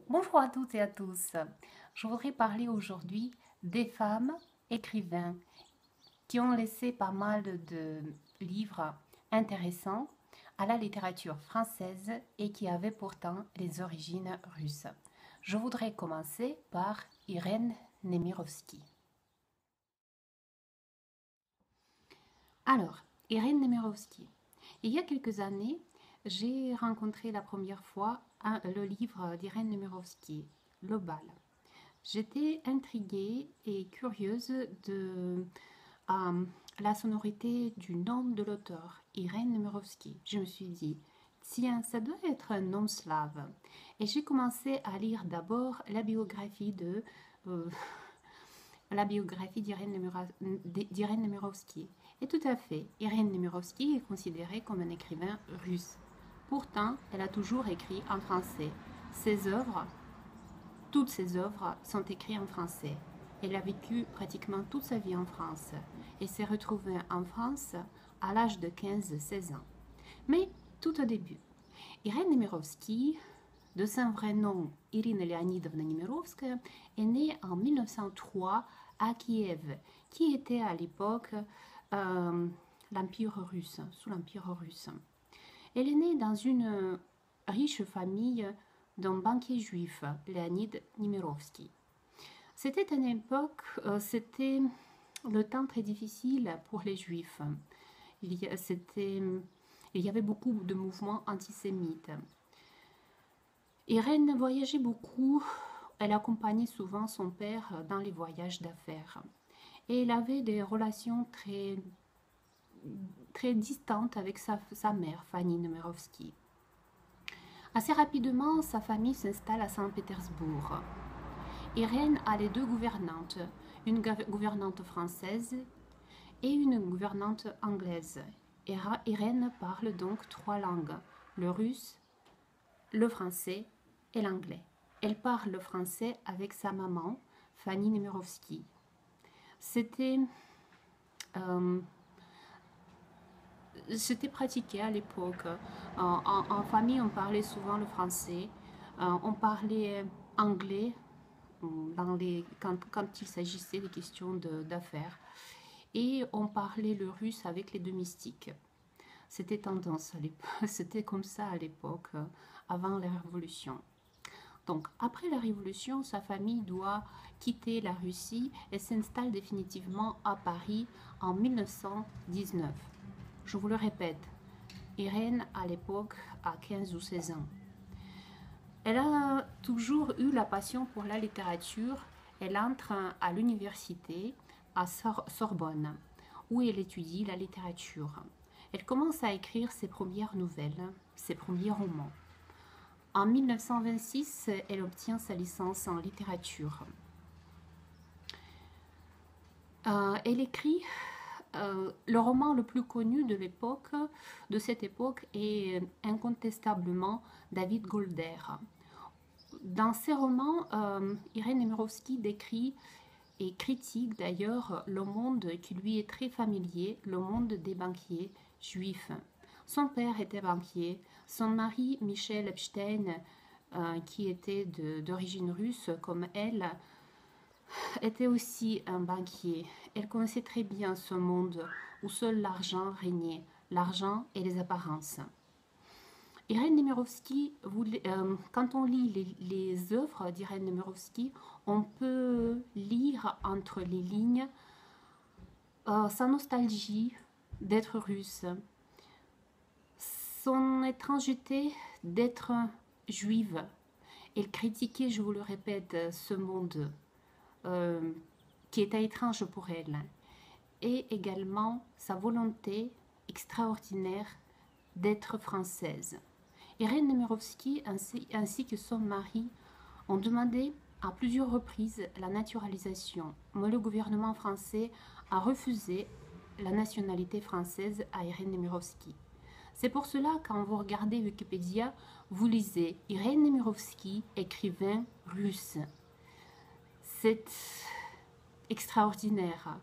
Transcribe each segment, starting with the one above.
Bonjour à toutes et à tous. Je voudrais parler aujourd'hui des femmes écrivains qui ont laissé pas mal de livres intéressants à la littérature française et qui avaient pourtant les origines russes. Je voudrais commencer par Irène Nemirovsky. Alors, Irène Nemirovsky. Il y a quelques années, j'ai rencontré la première fois le livre d'Irène Nemirovsky, Le bal. J'étais intriguée et curieuse de la sonorité du nom de l'auteur, Irène Nemirovsky. Je me suis dit, tiens, ça doit être un nom slave. Et j'ai commencé à lire d'abord euh, la biographie d'Irène Nemirovsky. Et tout à fait, Irène Nemirovsky est considérée comme un écrivain russe. Pourtant, elle a toujours écrit en français. Ses œuvres Toutes ses œuvres sont écrites en français. Elle a vécu pratiquement toute sa vie en France et s'est retrouvée en France à l'âge de 15-16 ans. Mais tout au début, Irène Nemirovsky, de son vrai nom Irina Leonidovna Nemirovskaya, est née en 1903 à Kiev, qui était à l'époque l'Empire russe, sous l'Empire russe. Elle est née dans une riche famille d'un banquier juif, Leonid Nemirovsky. C'était une époque, c'était le temps très difficile pour les juifs. Il y avait beaucoup de mouvements antisémites. Irène voyageait beaucoup, elle accompagnait souvent son père dans les voyages d'affaires. Et elle avait des relations très distantes avec sa mère, Fanny Nemirovsky. Assez rapidement, sa famille s'installe à Saint-Pétersbourg. Irène a les deux gouvernantes, une gouvernante française et une gouvernante anglaise. Irène parle donc trois langues, le russe, le français et l'anglais. Elle parle le français avec sa maman, Fanny Nemirovsky. Euh, C'était pratiqué à l'époque. En famille, on parlait souvent le français. On parlait anglais quand il s'agissait des questions d'affaires. Et on parlait le russe avec les domestiques. C'était tendance à l'époque. C'était comme ça à l'époque, avant la Révolution. Donc, après la Révolution, sa famille doit quitter la Russie et s'installe définitivement à Paris en 1919. Je vous le répète, Irène à l'époque a 15 ou 16 ans. Elle a toujours eu la passion pour la littérature. Elle entre à l'université à Sorbonne, où elle étudie la littérature. Elle commence à écrire ses premières nouvelles, ses premiers romans. En 1926, elle obtient sa licence en littérature. Elle écrit le roman le plus connu de cette époque est incontestablement David Golder. Dans ses romans, Irène Nemirovsky décrit et critique d'ailleurs le monde qui lui est très familier, le monde des banquiers juifs. Son père était banquier, son mari Michel Epstein, qui était d'origine russe comme elle, était aussi un banquier. Elle connaissait très bien ce monde où seul l'argent régnait, l'argent et les apparences. Irène Nemirovsky, quand on lit les œuvres d'Irène Nemirovsky, on peut lire entre les lignes sa nostalgie d'être russe, son étrangeté d'être juive. Elle critiquait, je vous le répète, ce monde qui était étrange pour elle, et également sa volonté extraordinaire d'être française. Irène Nemirovsky ainsi que son mari ont demandé à plusieurs reprises la naturalisation, mais le gouvernement français a refusé la nationalité française à Irène Nemirovsky. C'est pour cela, quand vous regardez Wikipédia, vous lisez Irène Nemirovsky, écrivain russe. C'est extraordinaire.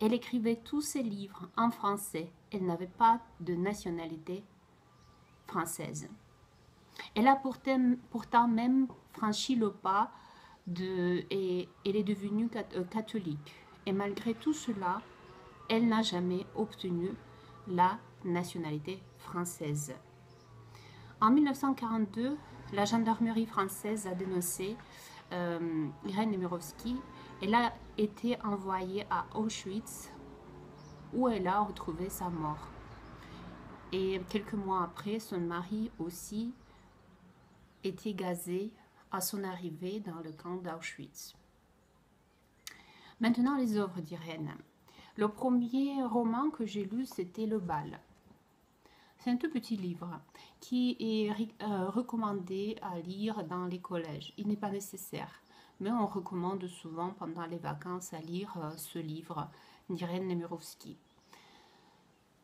Elle écrivait tous ses livres en français. Elle n'avait pas de nationalité française. Elle a pourtant même franchi le pas et elle est devenue catholique. Et malgré tout cela, elle n'a jamais obtenu la nationalité française. En 1942, la gendarmerie française a dénoncé Irène Nemirovsky. Elle a été envoyée à Auschwitz où elle a retrouvé sa mort. Et quelques mois après, son mari aussi était gazé à son arrivée dans le camp d'Auschwitz. Maintenant, les œuvres d'Irène. Le premier roman que j'ai lu, c'était Le Bal. C'est un tout petit livre qui est recommandé à lire dans les collèges. Il n'est pas nécessaire, mais on recommande souvent pendant les vacances à lire ce livre d'Irène Nemirovsky.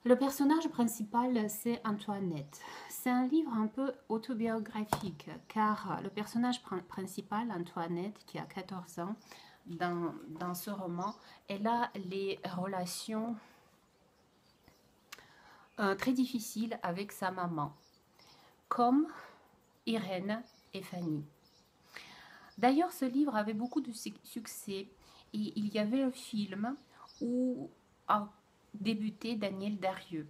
Le personnage principal, c'est Antoinette. C'est un livre un peu autobiographique, car le personnage principal, Antoinette, qui a 14 ans, dans ce roman, elle a les relations très difficiles avec sa maman, comme Irène et Fanny. D'ailleurs, ce livre avait beaucoup de succès et il y avait un film où a débuté Daniel Darieux.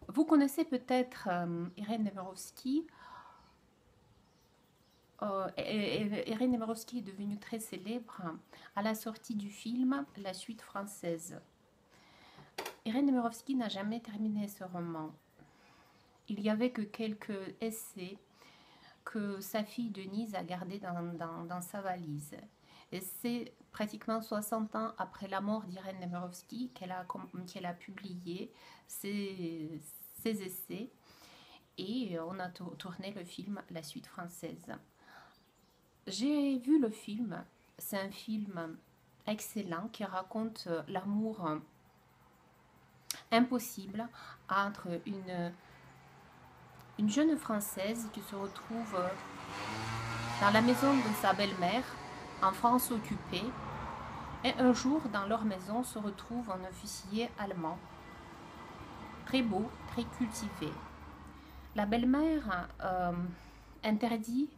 Vous connaissez peut-être Irène Nemirovsky. Irène Nemirovsky est devenue très célèbre à la sortie du film La Suite française. Irène Nemirovsky n'a jamais terminé ce roman. Il y avait que quelques essais que sa fille Denise a gardés dans sa valise. Et c'est pratiquement 60 ans après la mort d'Irène Nemirovsky qu'elle a publié ses essais. Et on a tourné le film La Suite française. J'ai vu le film. C'est un film excellent qui raconte l'amour impossible entre une jeune Française qui se retrouve dans la maison de sa belle-mère en France occupée, et un jour dans leur maison se retrouve un officier allemand, très beau, très cultivé. La belle-mère interdit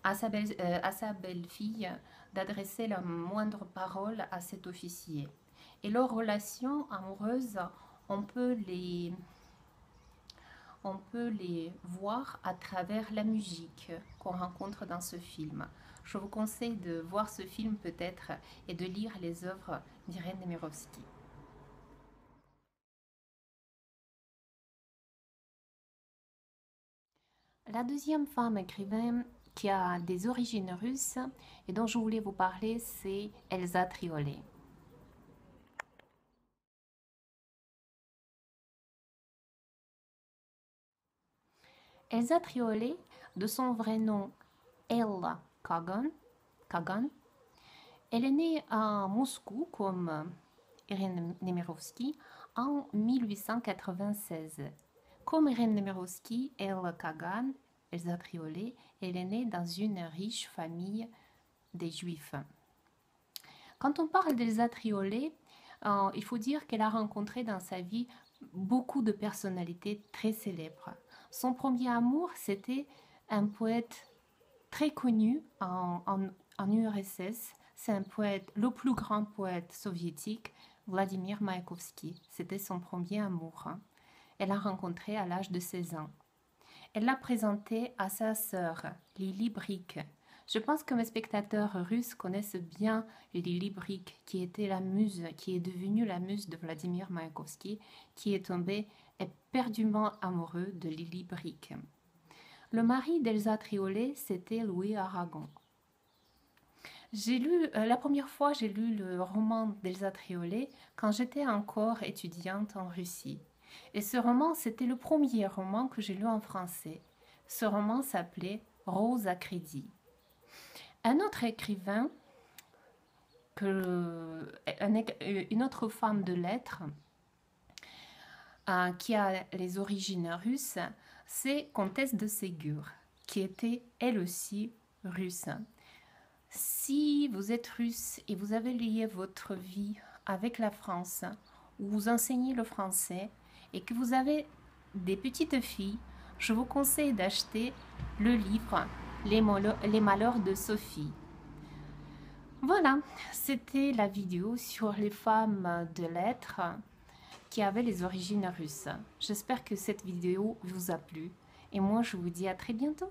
à sa belle-fille d'adresser la moindre parole à cet officier. Et leurs relations amoureuses, on peut les voir à travers la musique qu'on rencontre dans ce film. Je vous conseille de voir ce film peut-être et de lire les œuvres d'Irène Nemirovsky. La deuxième femme écrivaine qui a des origines russes et dont je voulais vous parler, c'est Elsa Triolet. Elsa Triolet, de son vrai nom Ella Kagan, elle est née à Moscou comme Irène Nemirovsky en 1896. Comme Irène Nemirovsky, Ella Kagan, Elsa Triolet, elle est née dans une riche famille des Juifs. Quand on parle d'Elsa Triolet, il faut dire qu'elle a rencontré dans sa vie beaucoup de personnalités très célèbres. Son premier amour, c'était un poète très connu en URSS. C'est un poète, le plus grand poète soviétique, Vladimir Mayakovsky. C'était son premier amour. Elle l'a rencontré à l'âge de 16 ans. Elle l'a présenté à sa sœur, Lily Brick. Je pense que mes spectateurs russes connaissent bien Lily Brick, qui était la muse, qui est devenue la muse de Vladimir Mayakovsky, qui est tombé éperdument amoureux de Lily Brick. Le mari d'Elsa Triolet, c'était Louis Aragon. La première fois, j'ai lu le roman d'Elsa Triolet quand j'étais encore étudiante en Russie. Et ce roman, c'était le premier roman que j'ai lu en français. Ce roman s'appelait Rose à crédit. Un autre écrivain, une autre femme de lettres, qui a les origines russes, c'est Comtesse de Ségur, qui était elle aussi russe. Si vous êtes russe et vous avez lié votre vie avec la France, où vous enseignez le français et que vous avez des petites filles, je vous conseille d'acheter le livre Les malheurs de Sophie. Voilà, c'était la vidéo sur les femmes de lettres qui avaient les origines russes. J'espère que cette vidéo vous a plu et moi je vous dis à très bientôt.